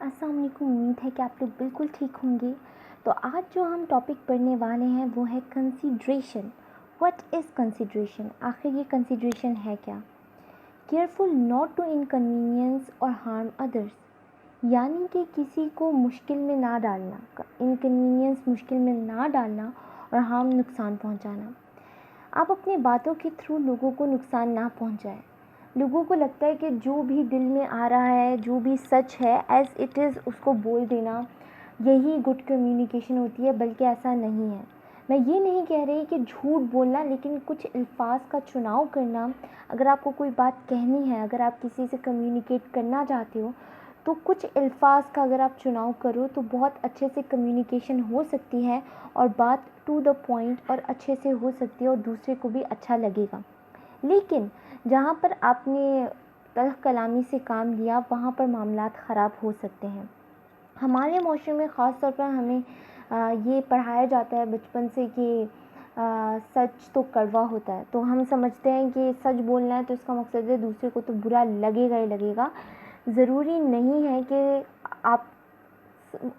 अस्सलाम वालेकुम। उम्मीद है कि आप लोग बिल्कुल ठीक होंगे। तो आज जो हम टॉपिक पढ़ने वाले हैं वो है कंसीडरेशन। What is consideration? आखिर ये कंसीडरेशन है क्या? केयरफुल नॉट टू इनकन्वीनियंस और हार्म अदर्स, यानी कि किसी को मुश्किल में ना डालना, इनकन्वीनियंस मुश्किल में ना डालना और हार्म नुकसान पहुंचाना। आप अपनी बातों के थ्रू लोगों को नुकसान ना पहुंचाएं। लोगों को लगता है कि जो भी दिल में आ रहा है, जो भी सच है एज़ इट इज़ उसको बोल देना, यही गुड कम्युनिकेशन होती है, बल्कि ऐसा नहीं है। मैं ये नहीं कह रही कि झूठ बोलना, लेकिन कुछ अल्फाज का चुनाव करना। अगर आपको कोई बात कहनी है, अगर आप किसी से कम्युनिकेट करना चाहते हो, तो कुछ अल्फाज का अगर आप चुनाव करो तो बहुत अच्छे से कम्युनिकेशन हो सकती है और बात टू द पॉइंट और अच्छे से हो सकती है और दूसरे को भी अच्छा लगेगा। लेकिन जहाँ पर आपने तल्ख़ कलामी से काम लिया, वहाँ पर मामलात ख़राब हो सकते हैं। हमारे माशरे में ख़ास तौर पर हमें ये पढ़ाया जाता है बचपन से कि सच तो कड़वा होता है। तो हम समझते हैं कि सच बोलना है तो इसका मकसद है दूसरे को तो बुरा लगेगा ही लगेगा। ज़रूरी नहीं है कि आप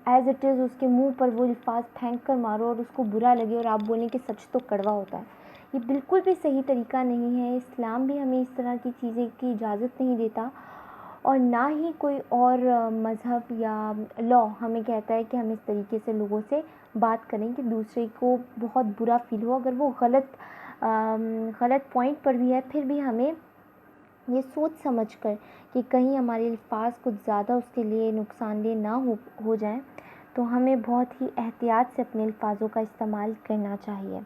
एज़ इट इज़ उसके मुंह पर वो अल्फाज फेंक कर मारो और उसको बुरा लगे और आप बोलें कि सच तो कड़वा होता है। ये बिल्कुल भी सही तरीका नहीं है। इस्लाम भी हमें इस तरह की चीज़ें की इजाज़त नहीं देता और ना ही कोई और मज़हब या लॉ हमें कहता है कि हम इस तरीके से लोगों से बात करें कि दूसरे को बहुत बुरा फ़ील हो। अगर वो गलत पॉइंट पर भी है, फिर भी हमें ये सोच समझ कर कि कहीं हमारे अल्फाज कुछ ज़्यादा उसके लिए नुकसानदेह ना हो जाएं, तो हमें बहुत ही एहतियात से अपने अल्फाजों का इस्तेमाल करना चाहिए।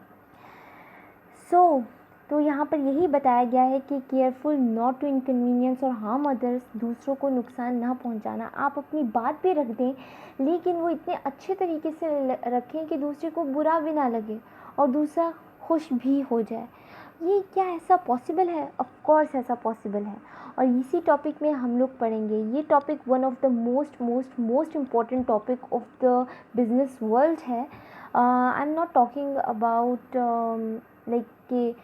तो यहाँ पर यही बताया गया है कि केयरफुल नॉट टू इनकन्वीनियंस और हार्म अदर्स, दूसरों को नुकसान ना पहुँचाना। आप अपनी बात भी रख दें, लेकिन वो इतने अच्छे तरीके से रखें कि दूसरे को बुरा भी ना लगे और दूसरा खुश भी हो जाए। ये क्या ऐसा पॉसिबल है? ऑफ कोर्स ऐसा पॉसिबल है और इसी टॉपिक में हम लोग पढ़ेंगे। ये topic one of the most important topic of the business world है। I am not talking about like कि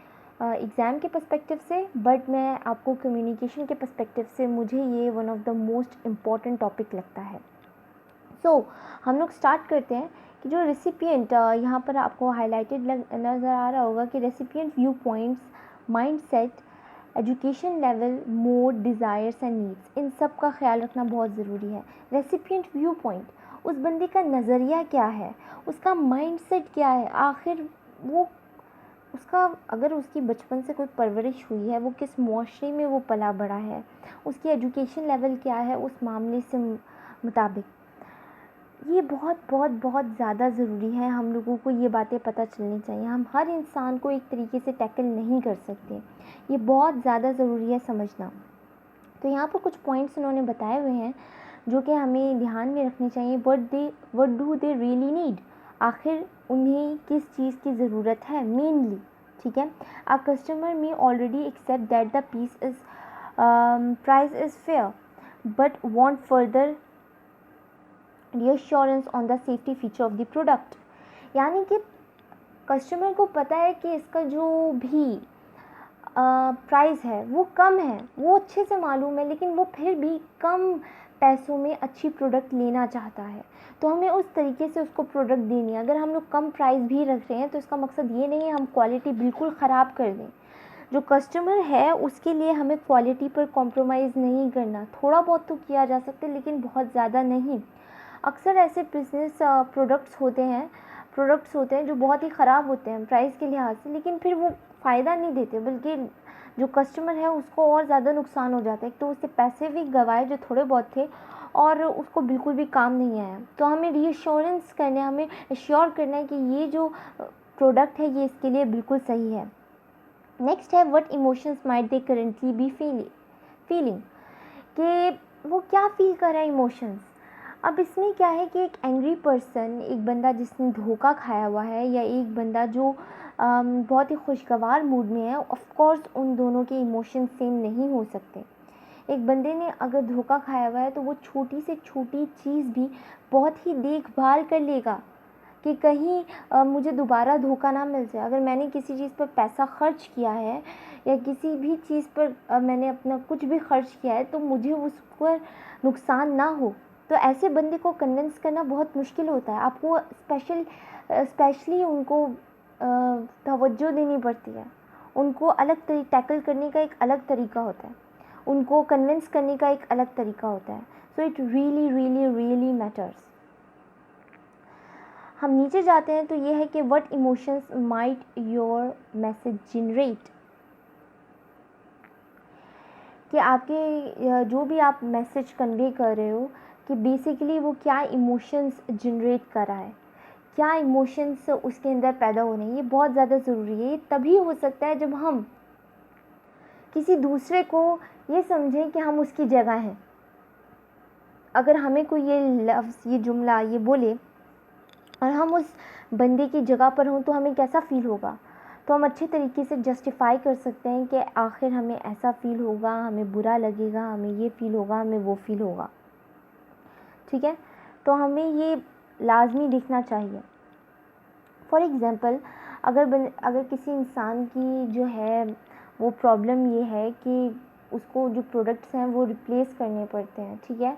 एग्ज़ाम के पर्सपेक्टिव से, बट मैं आपको कम्युनिकेशन के पर्सपेक्टिव से मुझे ये one of the most important topic लगता है। हम लोग स्टार्ट करते हैं कि जो रेसिपिएंट, यहाँ पर आपको हाईलाइटेड नज़र आ रहा होगा कि recipient view points, mindset, education level, mode, desires and needs, इन सब का ख्याल रखना बहुत ज़रूरी है। रेसिपिएंट व्यू पॉइंट, उस बंदे का नज़रिया क्या है, उसका माइंडसेट क्या है, आखिर वो उसका, अगर उसकी बचपन से कोई परवरिश हुई है, वो किस मुआशरे में वो पला बड़ा है, उसकी एजुकेशन लेवल क्या है उस मामले से मुताबिक। ये बहुत बहुत बहुत ज़्यादा ज़रूरी है। हम लोगों को ये बातें पता चलनी चाहिए। हम हर इंसान को एक तरीके से टैकल नहीं कर सकते, ये बहुत ज़्यादा ज़रूरी है समझना। तो यहाँ पर कुछ पॉइंट्स उन्होंने बताए हुए हैं जो कि हमें ध्यान में रखने चाहिए। What do they really need, आखिर उन्हें किस चीज़ की ज़रूरत है मेनली। ठीक है, आ कस्टमर में already accept that the piece is price is fair but want further reassurance on the safety feature of the product, यानी कि कस्टमर को पता है कि इसका जो भी प्राइस है वो कम है, वो अच्छे से मालूम है, लेकिन वो फिर भी कम पैसों में अच्छी प्रोडक्ट लेना चाहता है। तो हमें उस तरीके से उसको प्रोडक्ट देनी है। अगर हम लोग कम प्राइस भी रख रहे हैं तो इसका मकसद ये नहीं है हम क्वालिटी बिल्कुल ख़राब कर दें। जो कस्टमर है उसके लिए हमें क्वालिटी पर कॉम्प्रोमाइज़ नहीं करना। थोड़ा बहुत तो किया जा सकता है, लेकिन बहुत ज़्यादा नहीं। अक्सर ऐसे बिज़नेस प्रोडक्ट्स होते हैं जो बहुत ही ख़राब होते हैं प्राइस के लिहाज से, लेकिन फिर वो फ़ायदा नहीं देते, बल्कि जो कस्टमर है उसको और ज़्यादा नुकसान हो जाता है। एक तो उससे पैसे भी गंवाए जो थोड़े बहुत थे, और उसको बिल्कुल भी काम नहीं आया। तो हमें रीअश्योरेंस करना है, हमें एश्योर करना है कि ये जो प्रोडक्ट है ये इसके लिए बिल्कुल सही है। नेक्स्ट है what emotions might they currently be feeling, कि वो क्या फील कर रहा है इमोशंस। अब इसमें क्या है कि एक एंग्री पर्सन, एक बंदा जिसने धोखा खाया हुआ है, या एक बंदा जो बहुत ही खुशगवार मूड में है, ऑफ कोर्स उन दोनों के इमोशंस सेम नहीं हो सकते। एक बंदे ने अगर धोखा खाया हुआ है तो वो छोटी से छोटी चीज़ भी बहुत ही देखभाल कर लेगा कि कहीं मुझे दोबारा धोखा ना मिल जाए। अगर मैंने किसी चीज़ पर पैसा खर्च किया है या किसी भी चीज़ पर मैंने अपना कुछ भी खर्च किया है, तो मुझे उस पर नुकसान ना हो, तो ऐसे बंदे को कन्विंस करना बहुत मुश्किल होता है। आपको स्पेशली उनको तवज्जो देनी पड़ती है। उनको अलग टैकल करने का एक अलग तरीका होता है, उनको कन्विंस करने का एक अलग तरीका होता है। So it really really really matters. हम नीचे जाते हैं तो ये है कि what emotions might your message generate, कि आपके जो भी आप मैसेज कन्वे कर रहे हो कि बेसिकली वो क्या इमोशंस जनरेट कर रहा है, क्या इमोशंस उसके अंदर पैदा हो रहे हैं। ये बहुत ज़्यादा ज़रूरी है। ये तभी हो सकता है जब हम किसी दूसरे को ये समझें कि हम उसकी जगह हैं। अगर हमें कोई ये लफ्ज़, ये जुमला ये बोले और हम उस बंदे की जगह पर हों तो हमें कैसा फ़ील होगा, तो हम अच्छे तरीके से जस्टिफाई कर सकते हैं कि आखिर हमें ऐसा फ़ील होगा, हमें बुरा लगेगा, हमें ये फ़ील होगा, हमें वो फ़ील होगा। ठीक है, तो हमें ये लाजमी देखना चाहिए। फॉर एग्ज़ाम्पल, अगर किसी इंसान की जो है वो प्रॉब्लम ये है कि उसको जो प्रोडक्ट्स हैं वो रिप्लेस करने पड़ते हैं, ठीक है,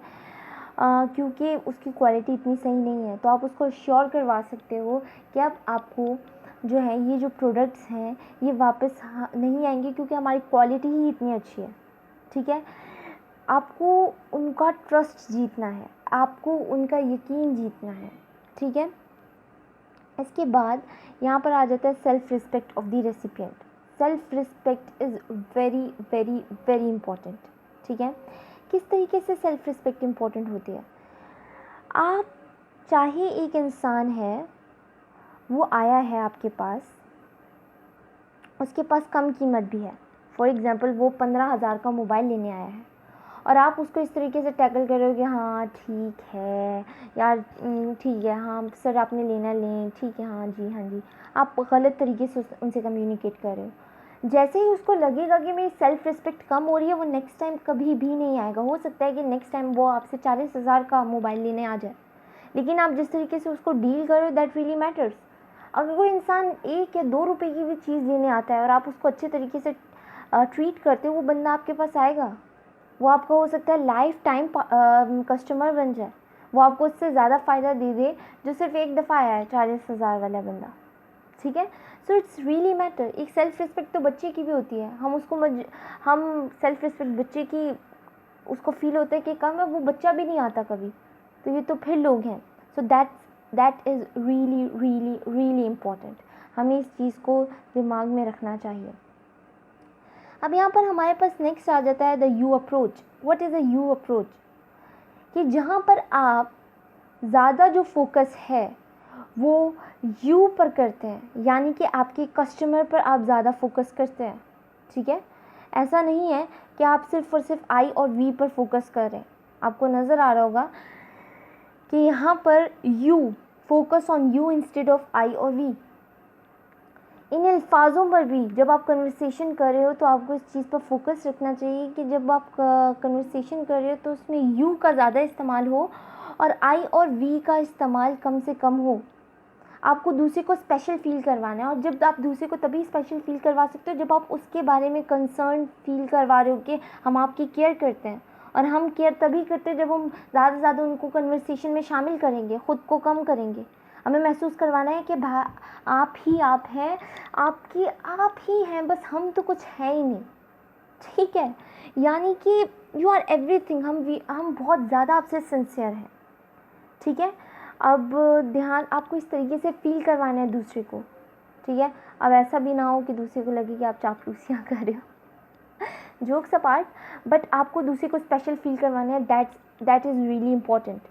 क्योंकि उसकी क्वालिटी इतनी सही नहीं है, तो आप उसको अश्योर करवा सकते हो कि अब आपको जो है ये जो प्रोडक्ट्स हैं ये वापस नहीं आएंगे क्योंकि हमारी क्वालिटी ही इतनी अच्छी है। ठीक है, आपको उनका ट्रस्ट जीतना है, आपको उनका यकीन जीतना है। ठीक है, इसके बाद यहाँ पर आ जाता है self respect of the recipient. Self respect is very very very important. ठीक है, किस तरीके से सेल्फ़ रिस्पेक्ट इम्पॉर्टेंट होती है। आप चाहे एक इंसान है, वो आया है आपके पास, उसके पास कम कीमत भी है, फॉर एग्ज़ाम्पल वो 15,000 का मोबाइल लेने आया है और आप उसको इस तरीके से टैकल कर रहे हो कि हाँ ठीक है यार, ठीक है, हाँ सर आपने लेना लें, ठीक है, हाँ जी, आप गलत तरीके से उनसे कम्युनिकेट कर रहे हो। जैसे ही उसको लगेगा कि मेरी सेल्फ़ रिस्पेक्ट कम हो रही है, वो नेक्स्ट टाइम कभी भी नहीं आएगा। हो सकता है कि नेक्स्ट टाइम वो आपसे 40,000 का मोबाइल लेने आ जाए, लेकिन आप जिस तरीके से उसको डील करो दैट रियली मैटर्स। अगर कोई इंसान 1 या 2 रुपए की भी चीज़ लेने आता है और आप उसको अच्छे तरीके से ट्रीट करते हो, वो बंदा आपके पास आएगा, वो आपका हो सकता है लाइफ टाइम कस्टमर बन जाए, वो आपको उससे ज़्यादा फ़ायदा दे दे जो सिर्फ एक दफ़ा आया है 40,000 वाला बंदा। ठीक है, सो इट्स रियली मैटर। एक सेल्फ़ रिस्पेक्ट तो बच्चे की भी होती है, हम सेल्फ़ रिस्पेक्ट बच्चे की उसको फील होता है कि कम है, वो बच्चा भी नहीं आता कभी, तो ये तो फिर लोग हैं। So that is really really really important. हमें इस चीज़ को दिमाग में रखना चाहिए। अब यहाँ पर हमारे पास नेक्स्ट आ जाता है the you approach. What is a you approach, कि जहाँ पर आप ज़्यादा जो फोकस है वो यू पर करते हैं, यानी कि आपके कस्टमर पर आप ज़्यादा फोकस करते हैं। ठीक है, ऐसा नहीं है कि आप सिर्फ और सिर्फ आई और वी पर फोकस कर रहे हैं। आपको नज़र आ रहा होगा कि यहाँ पर you, focus on you instead of I और वी। इन अल्फाजों पर भी जब आप कन्वर्सेशन कर रहे हो तो आपको इस चीज़ पर फोकस रखना चाहिए कि जब आप कन्वर्सेशन कर रहे हो तो उसमें यू का ज़्यादा इस्तेमाल हो और आई और वी का इस्तेमाल कम से कम हो। आपको दूसरे को स्पेशल फ़ील करवाना है, और जब आप दूसरे को तभी स्पेशल फ़ील करवा सकते हो जब आप उसके बारे में कंसर्न फ़ील करवा रहे हो कि हम आपकी केयर करते हैं। और हम केयर तभी करते हैं जब हम ज़्यादा से ज़्यादा उनको कन्वर्सेशन में शामिल करेंगे, ख़ुद को कम करेंगे। हमें महसूस करवाना है कि आप ही आप हैं, आप ही हैं, बस हम तो कुछ है ही नहीं। ठीक है, यानी कि यू आर एवरीथिंग। हम बहुत ज़्यादा आपसे सिंसियर हैं। ठीक है, अब ध्यान आपको इस तरीके से फ़ील करवाना है दूसरे को। ठीक है, अब ऐसा भी ना हो कि दूसरे को लगे कि आप चापलूसियाँ कर रहे हो। जोक्स अपार्ट, बट आपको दूसरे को स्पेशल फ़ील करवाना है। That is really important.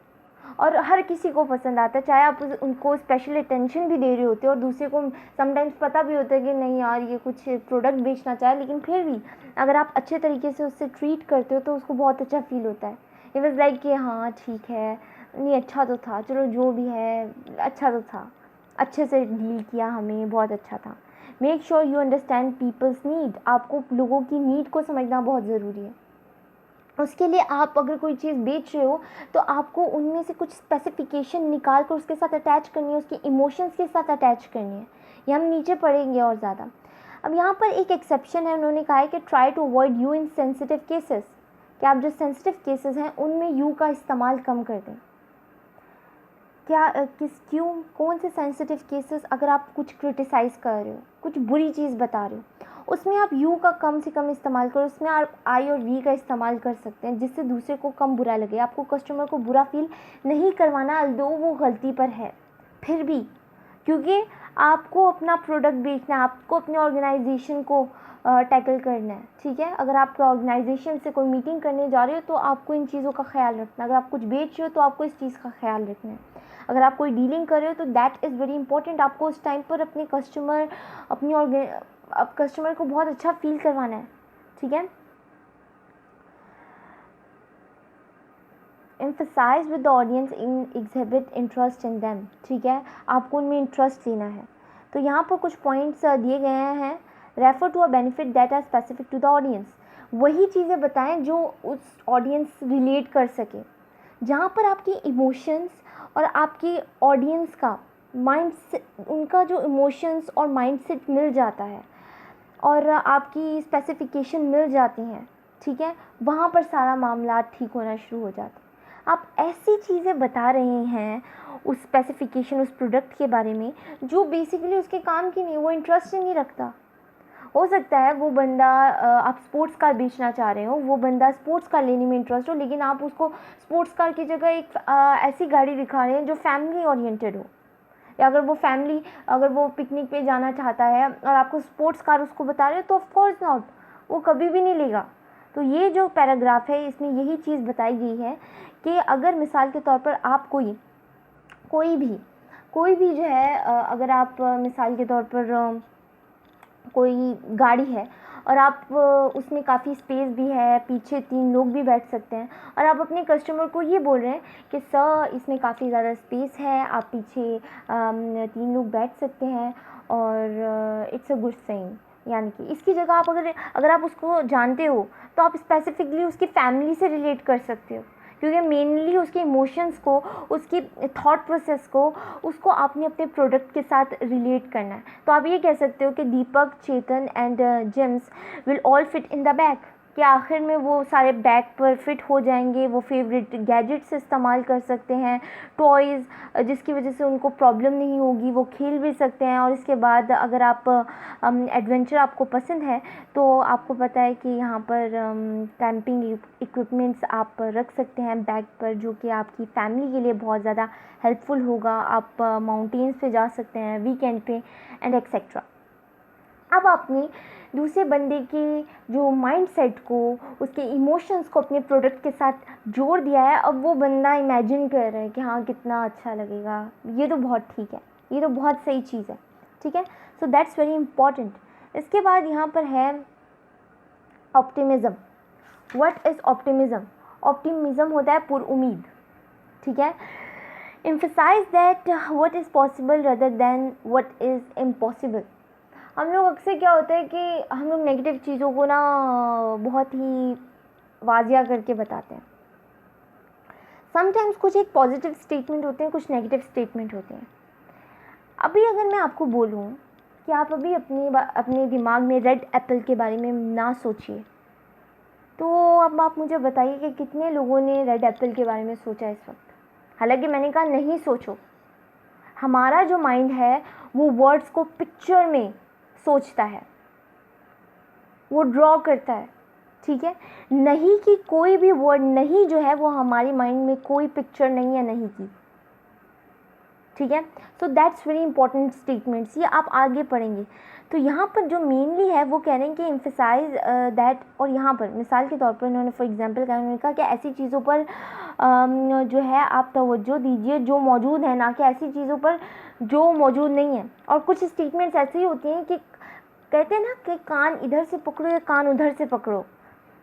और हर किसी को पसंद आता है, चाहे आप उनको स्पेशल अटेंशन भी दे रहे होते हो और दूसरे को समटाइम्स पता भी होता है कि नहीं यार ये कुछ प्रोडक्ट बेचना चाहे, लेकिन फिर भी अगर आप अच्छे तरीके से उससे ट्रीट करते हो तो उसको बहुत अच्छा फ़ील होता है। इट वाज लाइक कि हाँ ठीक है, नहीं अच्छा तो था, चलो जो भी है अच्छा तो था, अच्छे से डील किया, हमें बहुत अच्छा था। Make sure you understand people's need. आपको लोगों की नीड को समझना बहुत ज़रूरी है। उसके लिए आप अगर कोई चीज़ बेच रहे हो तो आपको उनमें से कुछ स्पेसिफिकेशन निकाल कर उसके साथ अटैच करनी है, उसके इमोशंस के साथ अटैच करनी है। ये हम नीचे पढ़ेंगे और ज़्यादा। अब यहाँ पर एक एक्सेप्शन है, उन्होंने कहा है कि try to avoid you in sensitive cases, कि आप जो सेंसिटिव केसेस हैं उनमें यू का इस्तेमाल कम कर दें। क्या क्यों, कौन से सेंसिटिव केसेस, अगर आप कुछ क्रिटिसाइज़ कर रहे हो, कुछ बुरी चीज़ बता रहे हो, उसमें आप यू का कम से कम इस्तेमाल करो, उसमें आप आई और वी का इस्तेमाल कर सकते हैं, जिससे दूसरे को कम बुरा लगे। आपको कस्टमर को बुरा फील नहीं करवाना, अल्दो वो गलती पर है फिर भी, क्योंकि आपको अपना प्रोडक्ट बेचना है, आपको अपने ऑर्गेनाइजेशन को टैकल करना है, ठीक है। अगर आप ऑर्गेनाइजेशन से कोई मीटिंग करने जा रहे हो तो आपको इन चीज़ों का ख्याल रखना है। अगर आप कुछ बेच रहे हो तो आपको इस चीज़ का ख्याल रखना है। अगर आप कोई डीलिंग कर रहे हो तो दैट इज़ वेरी इंपॉर्टेंट। आपको उस टाइम पर अपने कस्टमर कस्टमर को बहुत अच्छा फील करवाना है, ठीक है। Emphasize with the audience in exhibit interest in them, ठीक है, आपको उनमें इंटरेस्ट लेना है। तो यहाँ पर कुछ पॉइंट्स दिए गए हैं। Refer to a benefit that are specific to the audience, वही चीज़ें बताएं जो उस ऑडियंस रिलेट कर सके, जहाँ पर आपकी इमोशंस और आपकी ऑडियंस का माइंड से, उनका जो इमोशंस और माइंडसेट मिल जाता है और आपकी स्पेसिफिकेशन मिल जाती हैं, ठीक है, वहाँ पर सारा मामला ठीक होना शुरू हो जाता है। आप ऐसी चीज़ें बता रहे हैं उस स्पेसिफिकेशन, उस प्रोडक्ट के बारे में जो बेसिकली उसके काम की नहीं, वो इंटरेस्ट ही नहीं रखता। हो सकता है वो बंदा, आप स्पोर्ट्स कार बेचना चाह रहे हो, वो बंदा स्पोर्ट्स कार लेने में इंटरेस्ट हो, लेकिन आप उसको स्पोर्ट्स कार की जगह एक ऐसी गाड़ी दिखा रहे हैं जो फैमिली ओरिएंटेड हो, या अगर वो पिकनिक पे जाना चाहता है और आपको स्पोर्ट्स कार उसको बता रहे हो, तो ऑफ कोर्स नॉट, वो कभी भी नहीं लेगा। तो ये जो पैराग्राफ है इसमें यही चीज़ बताई गई है कि अगर मिसाल के तौर पर आप कोई भी जो है, अगर आप मिसाल के तौर पर कोई गाड़ी है और आप उसमें काफ़ी स्पेस भी है, पीछे 3 लोग भी बैठ सकते हैं, और आप अपने कस्टमर को ये बोल रहे हैं कि सर इसमें काफ़ी ज़्यादा स्पेस है, आप पीछे 3 लोग बैठ सकते हैं और इट्स अ गुड थिंग, यानी कि इसकी जगह आप अगर आप उसको जानते हो तो आप स्पेसिफिकली उसकी फैमिली से रिलेट कर सकते हो, क्योंकि मेनली उसके इमोशंस को, उसकी थॉट प्रोसेस को, उसको आपने अपने प्रोडक्ट के साथ रिलेट करना है। तो आप ये कह सकते हो कि Deepak, Chetan and James will all fit in the bag, कि आखिर में वो सारे बैग पर फिट हो जाएंगे। वो फेवरेट गैजेट्स इस्तेमाल कर सकते हैं, टॉयज़, जिसकी वजह से उनको प्रॉब्लम नहीं होगी, वो खेल भी सकते हैं। और इसके बाद अगर आप एडवेंचर आपको पसंद है तो आपको पता है कि यहाँ पर कैंपिंग इक्विपमेंट्स आप रख सकते हैं बैग पर, जो कि आपकी फैमिली के लिए बहुत ज़्यादा हेल्पफुल होगा। आप माउंटेन्स पे जा सकते हैं वीकेंड पे एंड एक्सेट्रा। अब आपने दूसरे बंदे की जो माइंडसेट को, उसके इमोशंस को अपने प्रोडक्ट के साथ जोड़ दिया है। अब वो बंदा इमेजिन कर रहा है कि हाँ कितना अच्छा लगेगा, ये तो बहुत ठीक है, ये तो बहुत सही चीज़ है, ठीक है। So that's very important. इसके बाद यहाँ पर है optimism. What is optimism? Optimism होता है पुरउम्मीद, ठीक है। Emphasize that what is possible rather than what is impossible. हम लोग अक्सर क्या होता है कि हम लोग नेगेटिव चीज़ों को ना बहुत ही वाजिया करके बताते हैं। समटाइम्स कुछ एक पॉजिटिव स्टेटमेंट होते हैं, कुछ नेगेटिव स्टेटमेंट होते हैं। अभी अगर मैं आपको बोलूँ कि आप अभी अपने दिमाग में रेड एप्पल के बारे में ना सोचिए, तो अब आप मुझे बताइए कि कितने लोगों ने रेड एप्पल के बारे में सोचा इस वक्त। हालांकि मैंने कहा नहीं सोचो, हमारा जो माइंड है वो वर्ड्स को पिक्चर में सोचता है, वो ड्रॉ करता है, ठीक है। नहीं कि कोई भी वर्ड नहीं जो है वो हमारे माइंड में कोई पिक्चर नहीं है नहीं की, ठीक है। So that's very important statements, ये आप आगे पढ़ेंगे। तो यहाँ पर जो मेनली है वो कह रहे हैं कि एम्फसाइज दैट, और यहाँ पर मिसाल के तौर पर इन्होंने फॉर एग्जांपल कहा, उन्होंने कहा कि ऐसी चीज़ों पर जो है आप तवज्जो दीजिए जो मौजूद है, ना कि ऐसी चीज़ों पर जो मौजूद नहीं है। और कुछ स्टेटमेंट्स ऐसी होती हैं कि कहते हैं ना कि कान इधर से पकड़ो या कान उधर से पकड़ो,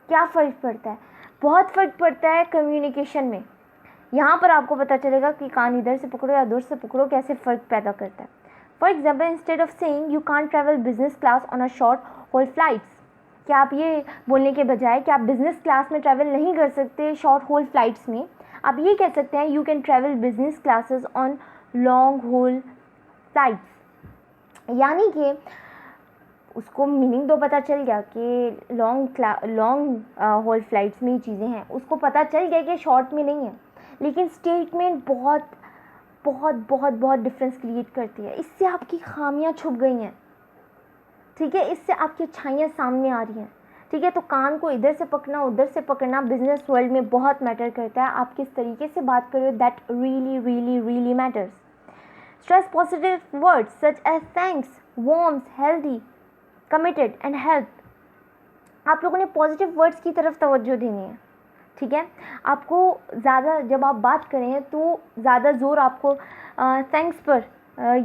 क्या फ़र्क पड़ता है? बहुत फ़र्क पड़ता है कम्युनिकेशन में। यहाँ पर आपको पता चलेगा कि कान इधर से पकड़ो या उधर से पकड़ो कैसे फ़र्क पैदा करता है। For example, instead of saying you can't travel business class on a short hall flights, क्या आप ये बोलने के बजाय कि आप बिज़नेस क्लास में ट्रैवल नहीं कर सकते शॉर्ट हॉल फ्लाइट्स में, आप ये कह सकते हैं you can travel business classes on long haul flights. यानी कि उसको मीनिंग तो पता चल गया कि लॉन्ग हॉल फ्लाइट्स में ये चीज़ें हैं, उसको पता चल गया कि शॉर्ट में नहीं है, लेकिन स्टेटमेंट बहुत बहुत बहुत बहुत डिफरेंस क्रिएट करती है। इससे आपकी खामियां छुप गई हैं, ठीक है, इससे आपकी अच्छाइयाँ सामने आ रही हैं, ठीक है। तो कान को इधर से पकड़ना उधर से पकड़ना बिजनेस वर्ल्ड में बहुत मैटर करता है। आप किस तरीके से बात कर रहे हो, that really really really matters. Stress positive words such as thanks, warms, healthy, committed and help. आप लोगों ने पॉजिटिव वर्ड्स की तरफ तवज्जो देनी है, ठीक है। आपको ज़्यादा जब आप बात करें तो ज़्यादा ज़ोर आपको थैंक्स पर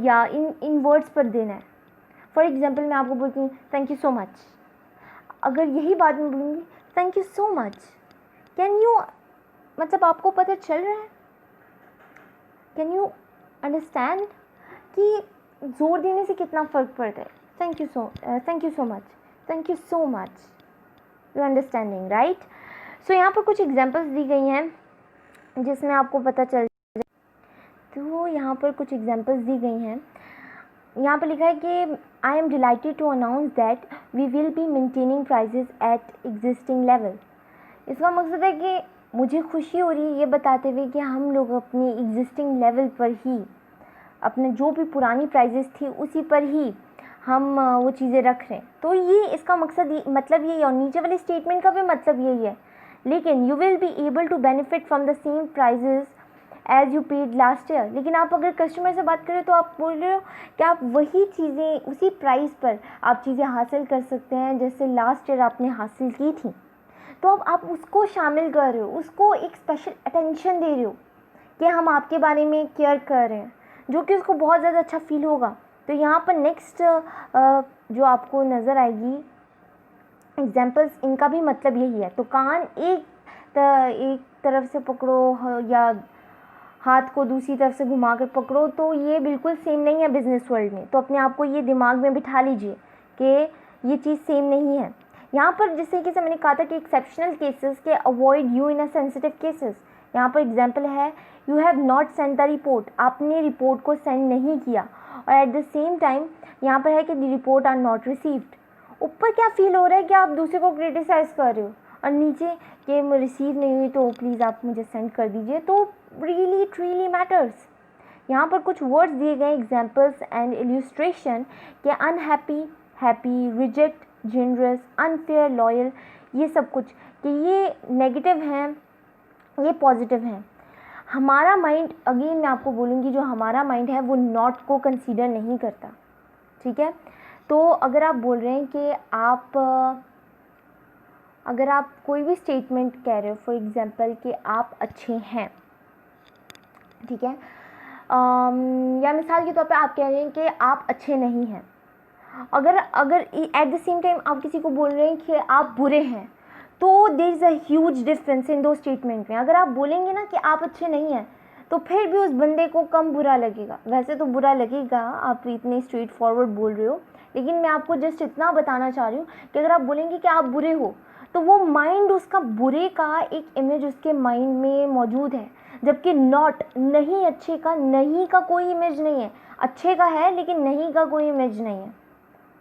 या इन वर्ड्स पर देना है। फॉर एग्जाम्पल मैं आपको बोलती हूँ थैंक यू सो मच, अगर यही बात मैं बोलूँगी thank you so much, can you, मतलब आपको पता चल रहा है, कैन यू अंडरस्टैंड कि ज़ोर देने से कितना फ़र्क पड़ता है। Thank you so much, thank you so much, you understanding, right. So यहाँ पर कुछ एग्जांपल्स दी गई हैं जिसमें आपको पता चल जाए। तो यहाँ पर कुछ एग्जांपल्स दी गई हैं, यहाँ पर लिखा है कि I am delighted to announce that we will be maintaining prices at existing level. इसका मकसद है कि मुझे खुशी हो रही है ये बताते हुए कि हम लोग अपनी एग्जिस्टिंग लेवल पर ही, अपने जो भी पुरानी प्राइजेस थी उसी पर ही हम वो चीज़ें रख रहे हैं। तो ये इसका मकसद मतलब यही है, और नीचे वाले स्टेटमेंट का भी मतलब यही है। लेकिन you will be able to benefit from the same prices as you paid last year. लेकिन आप अगर कस्टमर से बात करें तो आप बोल रहे हो कि आप वही चीज़ें उसी प्राइस पर आप चीज़ें हासिल कर सकते हैं जैसे लास्ट ईयर आपने हासिल की थी। तो अब आप उसको शामिल कर रहे हो, उसको एक स्पेशल अटेंशन दे रहे हो कि हम आपके बारे में केयर कर रहे हैं, जो कि उसको बहुत ज़्यादा अच्छा फील होगा। तो यहाँ पर नेक्स्ट जो आपको नज़र आएगी एग्जाम्पल्स, इनका भी मतलब यही है। तो कान एक तरफ से पकड़ो या हाथ को दूसरी तरफ से घुमा कर पकड़ो, तो ये बिल्कुल सेम नहीं है बिजनेस वर्ल्ड में। तो अपने आप को ये दिमाग में बिठा लीजिए कि ये चीज़ सेम नहीं है। यहाँ पर जिस तरीके से मैंने कहा था कि एक्सेप्शनल केसेस के avoid you in a sensitive cases, यहाँ पर एग्जाम्पल है you have not send the report, आपने रिपोर्ट को सेंड नहीं किया, और एट द सेम टाइम यहाँ पर है कि the report are not received. ऊपर क्या फील हो रहा है कि आप दूसरे को क्रिटिसाइज़ कर रहे हो, और नीचे कि रिसीव नहीं हुई तो प्लीज़ आप मुझे सेंड कर दीजिए। तो रियली इट रियली मैटर्स। यहाँ पर कुछ वर्ड्स दिए गए एग्जाम्पल्स एंड इल्यूस्ट्रेशन के unhappy, happy, reject, generous, unfair, loyal, ये सब कुछ कि ये नेगेटिव हैं, ये पॉजिटिव हैं। हमारा माइंड, अगेन मैं आपको बोलूँगी, जो हमारा माइंड है वो नॉट को कंसीडर नहीं करता, ठीक है। तो अगर आप बोल रहे हैं कि अगर आप कोई भी स्टेटमेंट कह रहे हो, फॉर एग्जांपल कि आप अच्छे हैं, ठीक है, या मिसाल के तौर पे आप कह रहे हैं कि आप अच्छे नहीं हैं। अगर एट द सेम टाइम आप किसी को बोल रहे हैं कि आप बुरे हैं, तो there is a huge difference in दो स्टेटमेंट में। अगर आप बोलेंगे ना कि आप अच्छे नहीं हैं, तो फिर भी उस बंदे को कम बुरा लगेगा। वैसे तो बुरा लगेगा, आप इतने स्ट्रेट फॉरवर्ड बोल रहे हो, लेकिन मैं आपको जस्ट इतना बताना चाह रही हूँ कि अगर आप बोलेंगे कि आप बुरे हो, तो वो माइंड, उसका बुरे का एक इमेज उसके माइंड में मौजूद है, जबकि नॉट, नहीं, अच्छे का, नहीं का कोई इमेज नहीं है, अच्छे का है लेकिन नहीं का कोई इमेज नहीं है,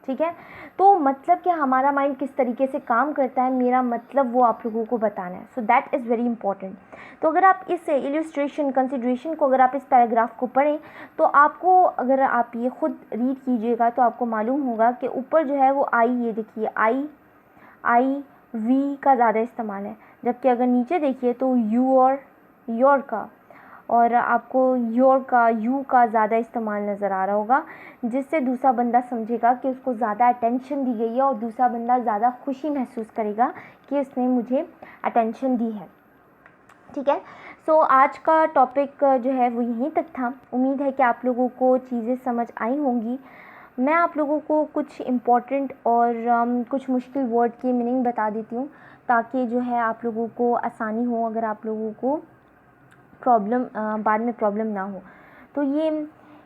ठीक है। तो मतलब कि हमारा माइंड किस तरीके से काम करता है, मेरा मतलब वो आप लोगों को बताना है। So that is very important. तो अगर आप इस इल्यूस्ट्रेशन, कंसिडरेशन को, अगर आप इस पैराग्राफ को पढ़ें, तो आपको, अगर आप ये खुद रीड कीजिएगा तो आपको मालूम होगा कि ऊपर जो है वो आई, ये देखिए आई वी का ज़्यादा इस्तेमाल है, जबकि अगर नीचे देखिए तो यू और योर का, और आपको योर का, यू का ज़्यादा इस्तेमाल नज़र आ रहा होगा, जिससे दूसरा बंदा समझेगा कि उसको ज़्यादा अटेंशन दी गई है, और दूसरा बंदा ज़्यादा खुशी महसूस करेगा कि उसने मुझे अटेंशन दी है, ठीक है। सो आज का टॉपिक जो है वो यहीं तक था। उम्मीद है कि आप लोगों को चीज़ें समझ आई होंगी। मैं आप लोगों को कुछ इम्पॉर्टेंट और कुछ मुश्किल वर्ड की मीनिंग बता देती हूँ, ताकि जो है आप लोगों को आसानी हो, अगर आप लोगों को प्रॉब्लम, बाद में प्रॉब्लम ना हो। तो ये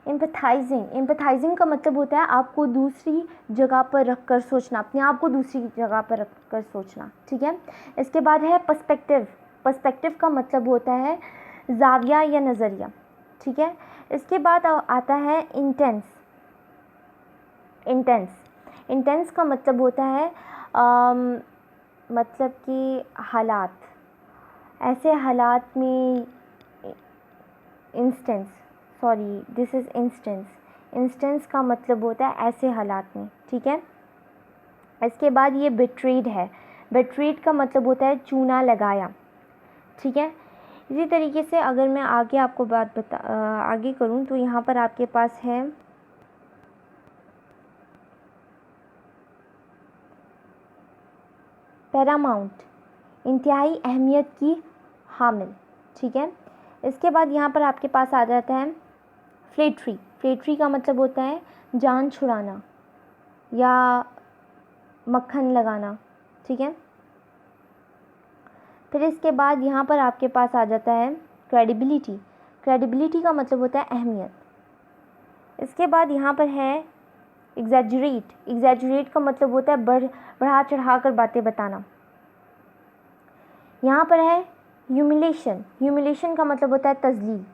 एम्पैथाइजिंग का मतलब होता है आपको दूसरी जगह पर रख कर सोचना, अपने आप को दूसरी जगह पर रख कर सोचना, ठीक है। इसके बाद है पर्सपेक्टिव का मतलब होता है ज़ाविया या नज़रिया, ठीक है। इसके बाद आता है इंटेंस। इंटेंस का मतलब होता है मतलब कि हालात, ऐसे हालात में, instance, sorry this is instance, instance का मतलब होता है ऐसे हालात में, ठीक है। इसके बाद ये बिट्रेड है, बिट्रेड का मतलब होता है चूना लगाया, ठीक है। इसी तरीके से अगर मैं आगे आपको आगे करूँ तो यहाँ पर आपके पास है पैरामाउंट, इंतहाई अहमियत की हामिल, ठीक है। इसके बाद यहाँ पर आपके पास आ जाता है फ्लेटरी, फ्लेटरी का मतलब होता है जान छुड़ाना या मक्खन लगाना, ठीक है। फिर इसके बाद यहाँ पर आपके पास आ जाता है क्रेडिबिलिटी, क्रेडिबिलिटी का मतलब होता है अहमियत। इसके बाद यहाँ पर है एग्जैजुरेट, एग्जैजुरेट का मतलब होता है बढ़ा चढ़ा कर बातें बताना। यहाँ पर है ह्यूमिलेशन, ह्यूमिलेशन का मतलब होता है तजलील।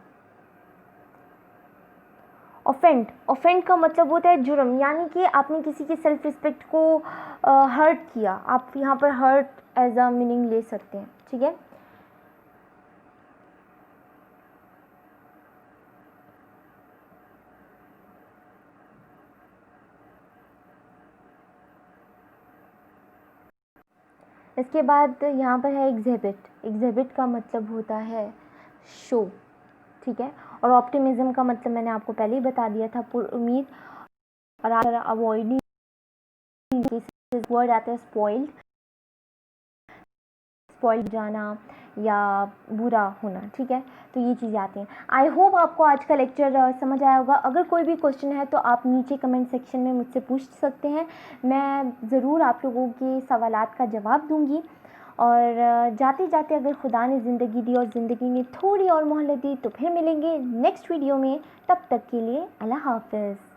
ऑफेंड, ऑफेंड का मतलब होता है जुर्म, यानी कि आपने किसी की सेल्फ रिस्पेक्ट को हर्ट किया, आप यहाँ पर हर्ट एज अ मीनिंग ले सकते हैं, ठीक है। इसके बाद यहाँ पर है एग्जिबिट, एग्जिबिट का मतलब होता है शो, ठीक है। और ऑप्टिमिज्म का मतलब मैंने आपको पहले ही बता दिया था, उम्मीद। और आप अवॉइडिंग वर्ड आता है स्पॉइल्ड, स्पॉइल्ड जाना या बुरा होना, ठीक है। तो ये चीज़ें आती हैं। आई होप आपको आज का लेक्चर समझ आया होगा। अगर कोई भी क्वेश्चन है तो आप नीचे कमेंट सेक्शन में मुझसे पूछ सकते हैं, मैं ज़रूर आप लोगों के सवालात का जवाब दूंगी। और जाते जाते अगर खुदा ने ज़िंदगी दी और ज़िंदगी में थोड़ी और मोहलत दी तो फिर मिलेंगे नेक्स्ट वीडियो में। तब तक के लिए अल्लाह हाफ़िज़।